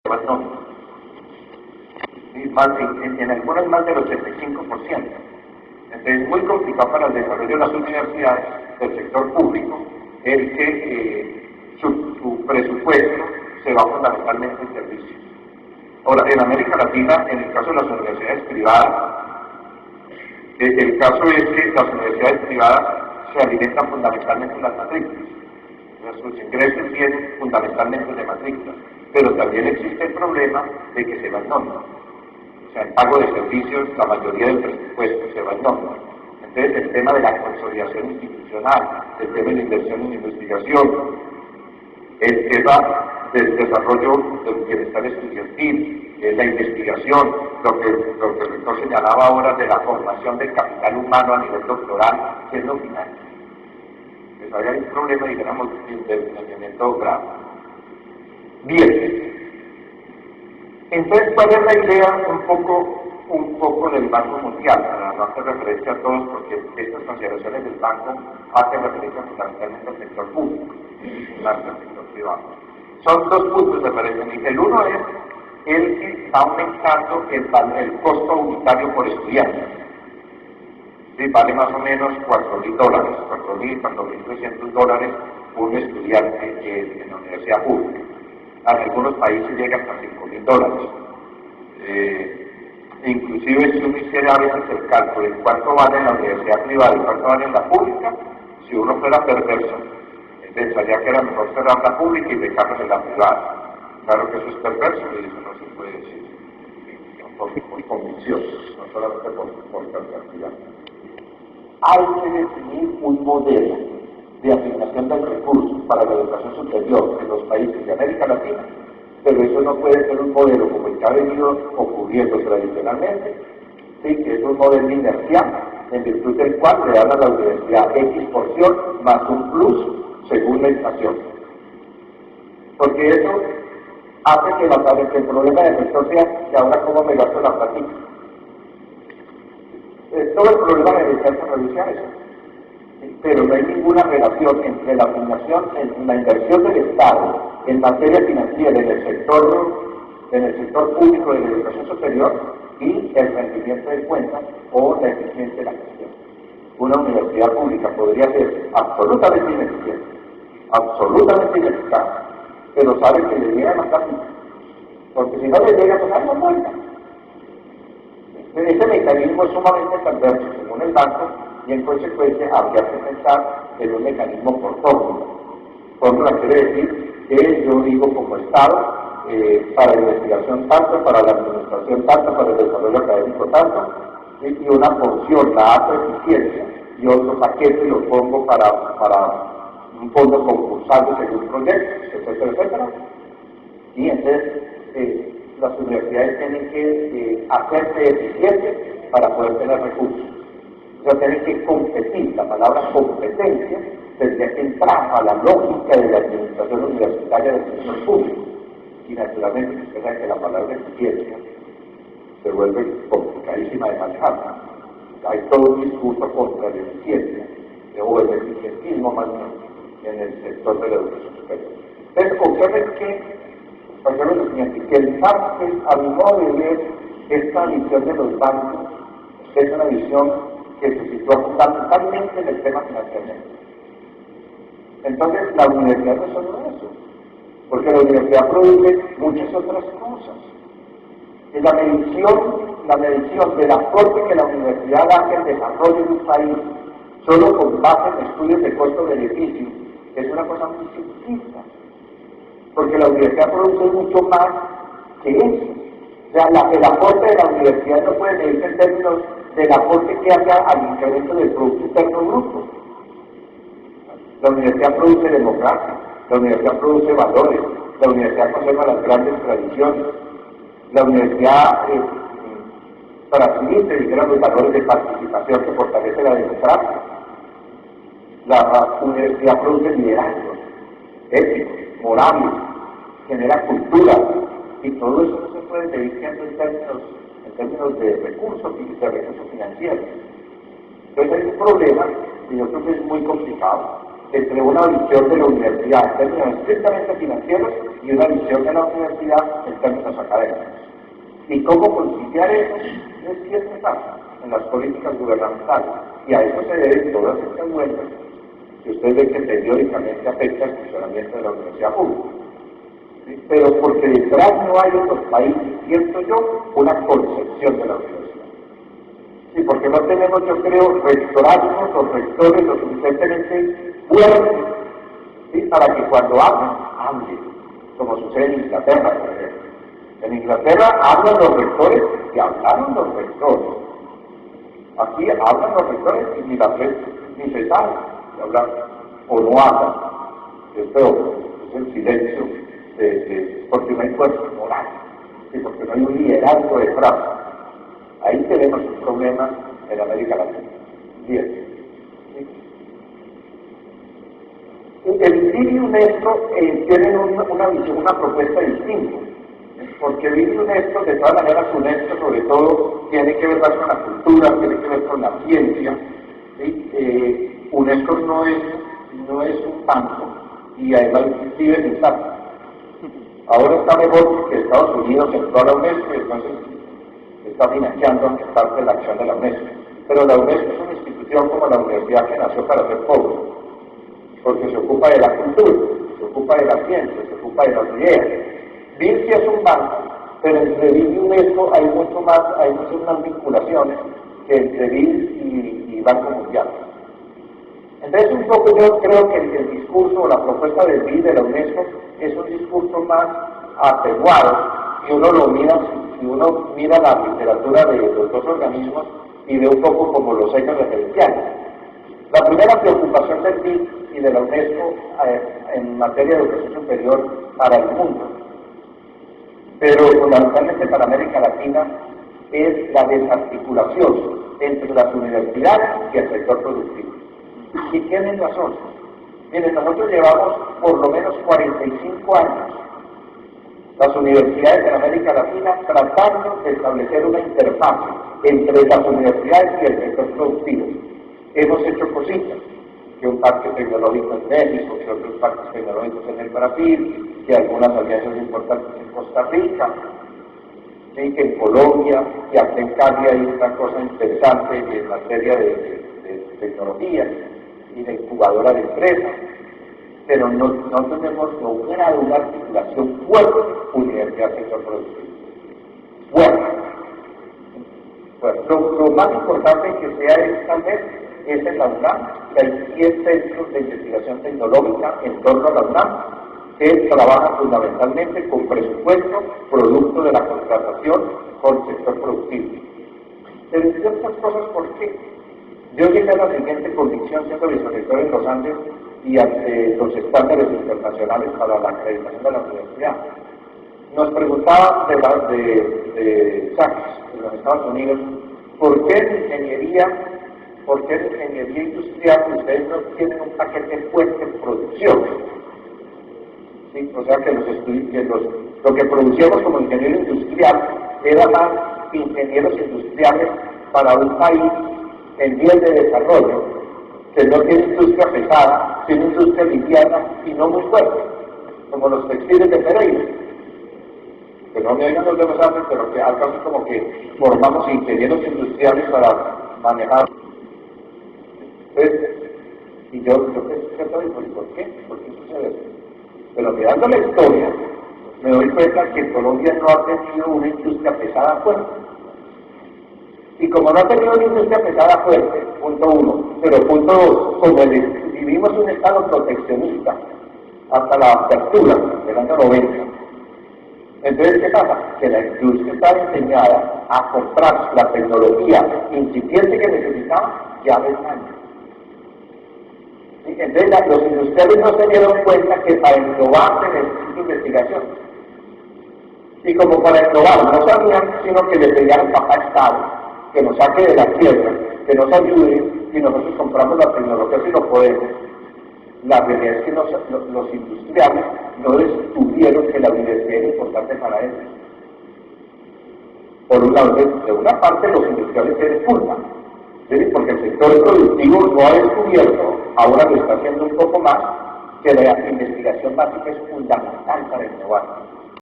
más nóminas. En algunas más del 85%. Entonces es muy complicado para el desarrollo de las universidades del sector público el que su presupuesto se va fundamentalmente en servicios. Ahora, en América Latina, en el caso de las universidades privadas, el caso es que las universidades privadas se alimentan fundamentalmente de las matrículas. Sus ingresos vienen fundamentalmente de matrículas, pero también existe el problema de que se va en nómina. O sea, en pago de servicios, la mayoría del presupuesto se va en nómina. Entonces, el tema de la consolidación institucional, el tema de la inversión en investigación, el tema del desarrollo del bienestar estudiantil, la investigación, lo que el rector señalaba ahora de la formación del capital humano a nivel doctoral, que es lo final. Pues ahí hay un problema, digamos, de financiamiento grave. Bien. Entonces, ¿cuál es la idea un poco del Banco Mundial? Para no hacer referencia a todos, porque estas consideraciones del banco hacen referencia fundamentalmente al sector público, al sector privado. Son dos puntos, me parecen. El uno es el que está aumentando el costo unitario por estudiante. Sí, vale más o menos $4.000, $4.300 un estudiante en la universidad pública. En algunos países llega hasta $5.000. Inclusive si uno hiciera a veces el cálculo de cuánto vale en la universidad privada y cuánto vale en la pública, si uno fuera perverso, pensaría que era mejor cerrar la pública y dejarnos en la privada. Claro que eso es perverso y eso no se puede decir por convicción, no solamente por cantidad. Hay que definir un modelo de asignación del recurso para la educación superior en los países de América Latina, pero eso no puede ser un modelo como el que ha venido ocurriendo tradicionalmente, ¿sí? Que es un modelo inercial, en virtud del cual le dan a la universidad X porción más un plus según la inflación. Porque eso hace que el problema del sector sea que ahora cómo me gasto la plática. Todo el problema de la universidad se reduce a eso. Pero no hay ninguna relación entre la asignación, en la inversión del Estado en materia financiera en el sector público de la educación superior y el rendimiento de cuentas o la eficiencia de la gestión. Una universidad pública podría ser absolutamente ineficaz, pero sabe que le llega más fácil, porque si no le llega, pues ahí no cuenta. Ese mecanismo es sumamente perverso según el banco y en consecuencia habría que pensar en un mecanismo por fórmula. Fórmula quiere decir que yo digo como Estado, para investigación tanto, para la administración tanto, para el desarrollo académico tanto, y una porción la hago eficiencia y otro paquete lo pongo para un fondo concursado según proyectos, etcétera, etcétera. Y entonces las universidades tienen que hacerse eficientes para poder tener recursos. O sea, tienen que competir. La palabra competencia tendría que entrar a la lógica de la administración universitaria del sector público. Y naturalmente, usted sabe que la palabra eficiencia se vuelve complicadísima de manejar. Hay todo un discurso contra la eficiencia, o el eficientismo más bien, en el sector de la educación superior. Entonces, observen que el banco, a mi modo de ver, esta visión de los bancos es una visión que se sitúa fundamentalmente en el tema financiamiento. Entonces, la universidad no es solo eso, porque la universidad produce muchas otras cosas. Y la medición del aporte que la universidad hace al desarrollo de un país, solo con base en estudios de costo-beneficio, es una cosa muy simplista. Porque la universidad produce mucho más que eso. O sea, el aporte de la universidad no puede medirse en términos del aporte que haga al incremento del Producto Interno Bruto. La universidad produce democracia, la universidad produce valores, la universidad conserva las grandes tradiciones, la universidad transmite, digamos, los valores de participación que fortalece la democracia. La universidad produce liderazgos éticos, morales, genera cultura, y todo eso no se puede medir en términos de recursos financieros. Entonces hay un problema, y yo creo que es muy complicado, entre una visión de la universidad en términos estrictamente financieros y una visión de la universidad en términos académicos. ¿Y cómo conciliar eso? Es siempre fácil en las políticas gubernamentales. Y a eso se deben todas estas vueltas que usted ve que periódicamente afecta el funcionamiento de la universidad pública. ¿Sí? Pero porque detrás no hay en los países, siento yo, una concepción de la universidad. Sí, porque no tenemos, yo creo, rectoratos o rectores lo suficientemente fuertes, ¿sí? Para que cuando hablen, como sucede en Inglaterra, por ejemplo. En Inglaterra hablan los rectores y hablaron los rectores. Aquí hablan los rectores y ni se sabe si hablan o no hablan. Es peor, es el silencio porque no hay fuerza moral, ¿sí? Porque no hay un liderazgo detrás. Ahí tenemos un problema en América Latina. Bien. ¿Sí? El BID y UNESCO tienen una visión, una propuesta distinta. Porque BID y UNESCO, de todas maneras, UNESCO sobre todo tiene que ver más con la cultura, tiene que ver con la ciencia. ¿Sí? UNESCO no es un banco y además vive en plata. Ahora está mejor que Estados Unidos entró a la UNESCO y entonces está financiando parte de la acción de la UNESCO. Pero la UNESCO es una institución como la universidad que nació para ser pobre, porque se ocupa de la cultura, se ocupa de la ciencia, se ocupa de las ideas. BID sí es un banco, pero entre BID y UNESCO hay muchas más vinculaciones que entre BID y Banco Mundial. Entonces un poco yo creo que el discurso o la propuesta del BID de la UNESCO es un discurso más atenuado, y uno lo mira, si uno mira la literatura de los dos organismos y ve un poco como los hechos referenciales. La primera preocupación del BID y de la UNESCO en materia de educación superior para el mundo, pero fundamentalmente para América Latina, es la desarticulación entre las universidades y el sector productivo. Y tienen razón. Miren, nosotros llevamos por lo menos 45 años, las universidades de América Latina, tratando de establecer una interfaz entre las universidades y el sector productivo. Hemos hecho cositas, que un parque tecnológico en México, que otros parques tecnológicos en el Brasil, que algunas alianzas importantes en Costa Rica, ¿sí? Que en Colombia, y aquí en Cali hay una cosa interesante en materia de tecnología y de incubadora de empresas, pero no tenemos logrado una articulación fuerte universidad-sector productivo. Fuerte. Lo más importante que sea es, tal vez, es en la UNAM, que hay 10 centros de investigación tecnológica en torno a la UNAM, que trabajan fundamentalmente con presupuesto, producto de la contratación con el sector productivo. Pero entre otras cosas, ¿por qué? Yo llegué a la siguiente convicción siendo vicerrector en los Andes y ante los estándares internacionales para la acreditación de la universidad. Nos preguntaban de Sachs, en los Estados Unidos, ¿por qué en ingeniería industrial ustedes no tienen un paquete fuerte en producción? ¿Sí? O sea que lo que producíamos como ingeniero industrial era más ingenieros industriales para un país en vías de desarrollo, que no tiene industria pesada, tiene industria liviana y no muy fuerte, como los textiles de Pereira. Que no me oigan los de los Andes, pero que algo así como que formamos ingenieros industriales para manejar. Entonces, y yo pensé, ¿por qué? ¿Por qué sucede eso? Pero mirando la historia, me doy cuenta que Colombia no ha tenido una industria pesada fuerte. Y como no ha tenido una industria pesada fuerte, punto uno, pero punto dos, como vivimos un estado proteccionista hasta la apertura del año 90, entonces, ¿qué pasa? Que la industria está enseñada a comprar la tecnología incipiente que necesitaba ya de años. ¿Sí? Entonces, los industriales no se dieron cuenta que para innovar se necesita investigación. Y como para innovar no sabían, sino que le pedían al papá Estado que nos saque de la tierra, que nos ayude, y nosotros compramos la tecnología si lo podemos. La realidad es que los industriales no descubrieron que la universidad era importante para ellos. Por un lado, de una parte los industriales tienen culpa, ¿sí? Porque el sector productivo no ha descubierto ahora lo está haciendo un poco más, que la investigación básica es fundamental para innovar.